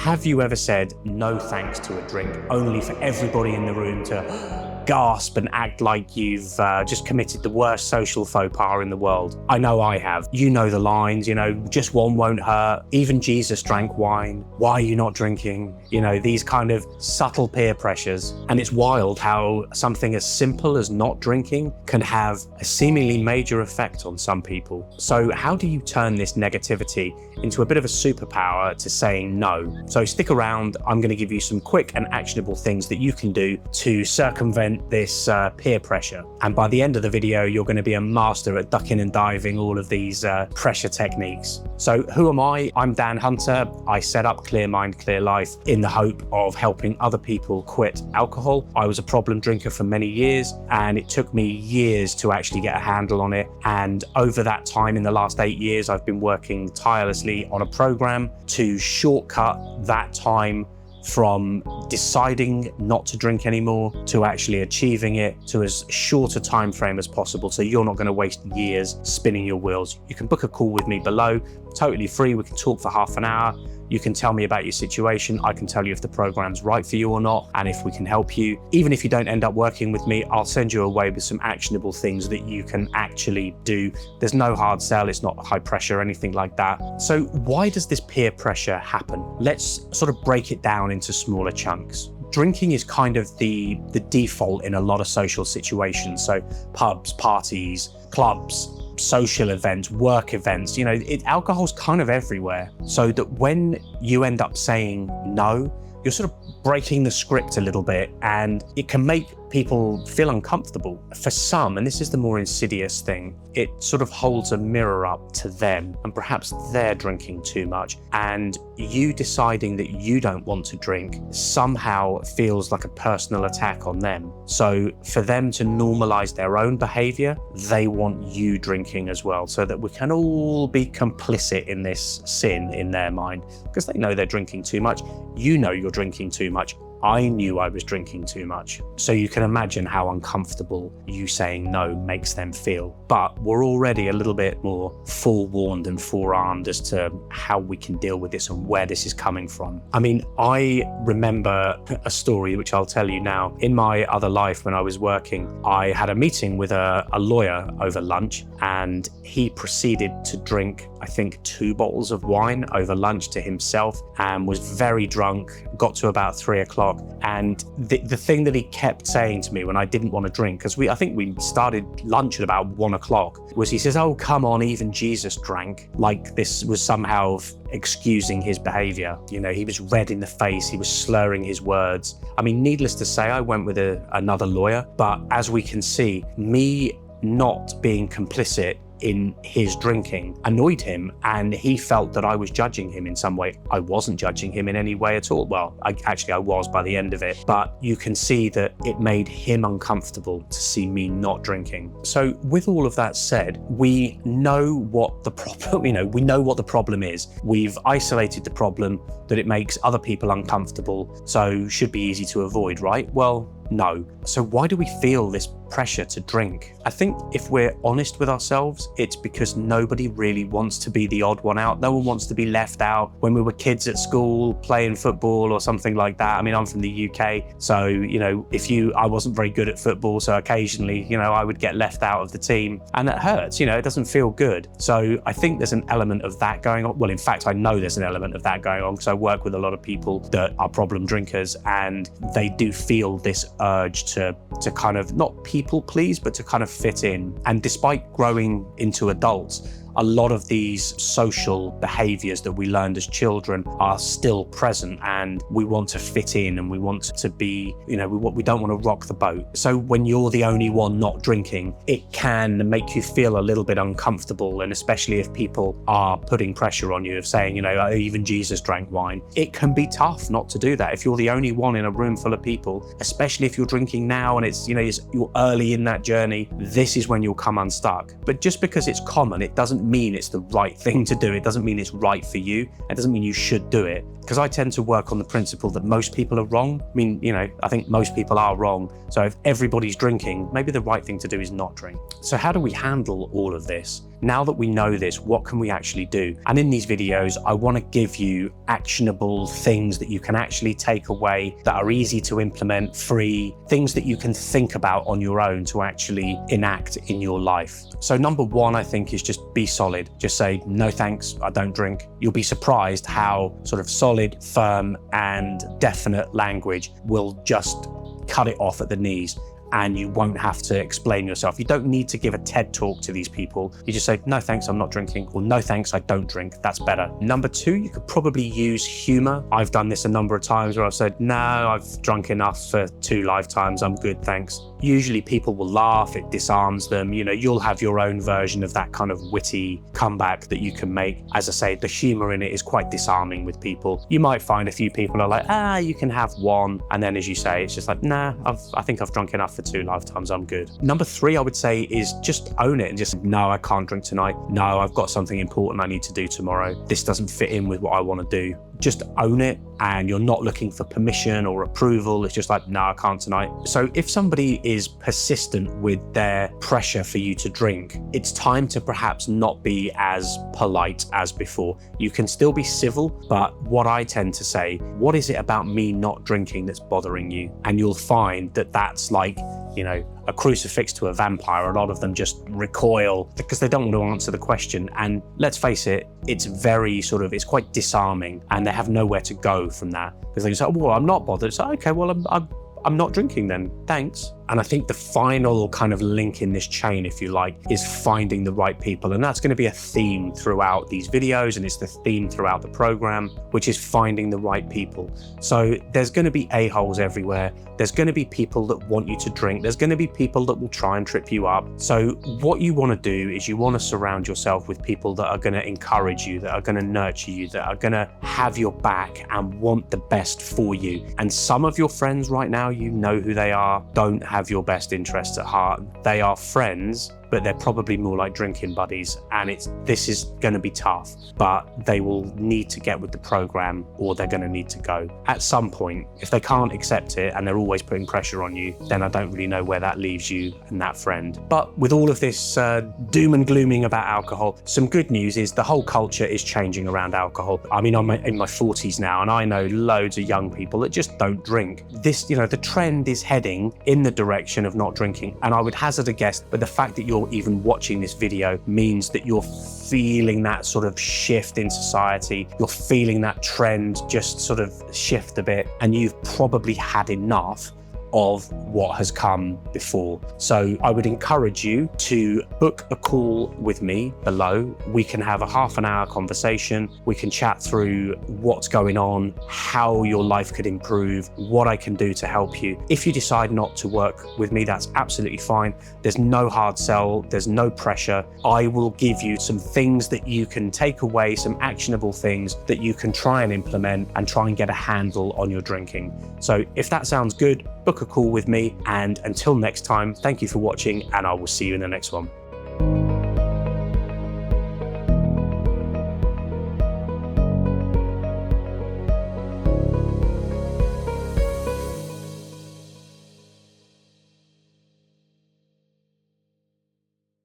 Have you ever said no thanks to a drink, only for everybody in the room to gasp and act like you've just committed the worst social faux pas in the world? I know I have. You know the lines, just one won't hurt. Even Jesus drank wine. Why are you not drinking? These kind of subtle peer pressures. And it's wild how something as simple as not drinking can have a seemingly major effect on some people. So how do you turn this negativity into a bit of a superpower to saying no? So stick around. I'm going to give you some quick and actionable things that you can do to circumvent this peer pressure. And by the end of the video, you're going to be a master at ducking and diving all of these pressure techniques. So who am I? I'm Dan Hunter. I set up Clear Mind, Clear Life in the hope of helping other people quit alcohol. I was a problem drinker for many years, and it took me years to actually get a handle on it. And over that time, in the last 8 years, I've been working tirelessly on a program to shortcut that time from deciding not to drink anymore to actually achieving it to as short a time frame as possible, so you're not going to waste years spinning your wheels. You can book a call with me below, totally free. We can talk for half an hour. You can tell me about your situation. I can tell you if the program's right for you or not, and if we can help you. Even if you don't end up working with me, I'll send you away with some actionable things that you can actually do. There's no hard sell, it's not high pressure or anything like that. So why does this peer pressure happen? Let's sort of break it down into smaller chunks. Drinking is kind of the default in a lot of social situations. So pubs, parties, clubs, social events, work events, alcohol's kind of everywhere. So that when you end up saying no, you're sort of breaking the script a little bit, and it can make people feel uncomfortable. For some, and this is the more insidious thing, it sort of holds a mirror up to them, and perhaps they're drinking too much, and you deciding that you don't want to drink somehow feels like a personal attack on them. So for them to normalize their own behavior, they want you drinking as well, so that we can all be complicit in this sin in their mind, because they know they're drinking too much. You know you're drinking too much. I knew I was drinking too much. So you can imagine how uncomfortable you saying no makes them feel. But we're already a little bit more forewarned and forearmed as to how we can deal with this and where this is coming from. I mean, I remember a story which I'll tell you now. In my other life, when I was working, I had a meeting with a lawyer over lunch, and he proceeded to drink, I think, 2 bottles of wine over lunch to himself, and was very drunk, got to about 3 o'clock. And the thing that he kept saying to me when I didn't want to drink, because I think we started lunch at about 1 o'clock, was he says, "Oh, come on, even Jesus drank." Like this was somehow excusing his behavior. He was red in the face, he was slurring his words. I mean, needless to say, I went with another lawyer, but as we can see, me not being complicit in his drinking annoyed him, and he felt that I was judging him in some way. I wasn't judging him in any way at all. Well, I was by the end of it, but you can see that it made him uncomfortable to see me not drinking. So with all of that said, we know what the problem, we know what the problem is. We've isolated the problem, that it makes other people uncomfortable, so should be easy to avoid, right? Well, no. So why do we feel this pressure to drink? I think if we're honest with ourselves, it's because nobody really wants to be the odd one out. No one wants to be left out. When we were kids at school playing football or something like that, I mean, I'm from the UK, so I wasn't very good at football, so occasionally I would get left out of the team, and it hurts. It doesn't feel good. So I think there's an element of that going on. Well, in fact, I know there's an element of that going on, because I work with a lot of people that are problem drinkers, and they do feel this urge to kind of not people please, but to kind of fit in. And despite growing into adults, a lot of these social behaviors that we learned as children are still present, and we want to fit in, and we want to be, we don't want to rock the boat. So when you're the only one not drinking, it can make you feel a little bit uncomfortable, and especially if people are putting pressure on you of saying, even Jesus drank wine. It can be tough not to do that if you're the only one in a room full of people, especially if you're drinking now and you're early in that journey. This is when you'll come unstuck. But just because it's common, it doesn't mean it's the right thing to do. It doesn't mean it's right for you. It doesn't mean you should do it. Because I tend to work on the principle that most people are wrong. I mean, I think most people are wrong. So if everybody's drinking, maybe the right thing to do is not drink. So how do we handle all of this? now that we know this, what can we actually do? And in these videos, I want to give you actionable things that you can actually take away, that are easy to implement, free, things that you can think about on your own to actually enact in your life. So number one, I think, is just be solid. Just say, no thanks, I don't drink. You'll be surprised how sort of solid, firm, and definite language will just cut it off at the knees, and you won't have to explain yourself. You don't need to give a TED talk to these people. You just say, no thanks, I'm not drinking, or no thanks, I don't drink. That's better. Number two, you could probably use humor. I've done this a number of times where I've said, no, I've drunk enough for 2 lifetimes, I'm good, thanks. Usually people will laugh, it disarms them. You know, you'll have your own version of that kind of witty comeback that you can make. As I say, the humor in it is quite disarming with people. You might find a few people are like, you can have 1. And then as you say, it's just like, nah, I think I've drunk enough for 2 lifetimes, I'm good. Number 3, I would say, is just own it and just, no, I can't drink tonight. No, I've got something important I need to do tomorrow. This doesn't fit in with what I want to do. Just own it, and you're not looking for permission or approval. It's just like, no, I can't tonight. So if somebody is persistent with their pressure for you to drink, it's time to perhaps not be as polite as before. You can still be civil, but what I tend to say, what is it about me not drinking that's bothering you? And you'll find that that's like, you know, a crucifix to a vampire. A lot of them just recoil because they don't want to answer the question. And let's face it, it's very sort of, it's quite disarming, and they have nowhere to go from that, because they say, oh, well, I'm not bothered. So, okay, well, I'm not drinking then, thanks. And I think the final kind of link in this chain, if you like, is finding the right people. And that's going to be a theme throughout these videos, and it's the theme throughout the program, which is finding the right people. So there's going to be a-holes everywhere. There's going to be people that want you to drink. There's going to be people that will try and trip you up. So what you want to do is you want to surround yourself with people that are going to encourage you, that are going to nurture you, that are going to have your back and want the best for you. And some of your friends right now, you know who they are, don't have your best interests at heart. They are friends, but they're probably more like drinking buddies, and this is going to be tough, but they will need to get with the program, or they're going to need to go at some point. If they can't accept it and they're always putting pressure on you, then I don't really know where that leaves you and that friend. But with all of this doom and glooming about alcohol, some good news is the whole culture is changing around alcohol. I mean, I'm in my 40s now, and I know loads of young people that just don't drink. This, you know, the trend is heading in the direction of not drinking, and I would hazard a guess, but the fact that you're even watching this video means that you're feeling that sort of shift in society. You're feeling that trend just sort of shift a bit, and you've probably had enough of what has come before. So I would encourage you to book a call with me below. We can have a half an hour conversation. We can chat through what's going on, how your life could improve, what I can do to help you. If you decide not to work with me, that's absolutely fine. There's no hard sell, there's no pressure. I will give you some things that you can take away, some actionable things that you can try and implement and try and get a handle on your drinking. So if that sounds good, book a call with me, and until next time, thank you for watching, and I will see you in the next one.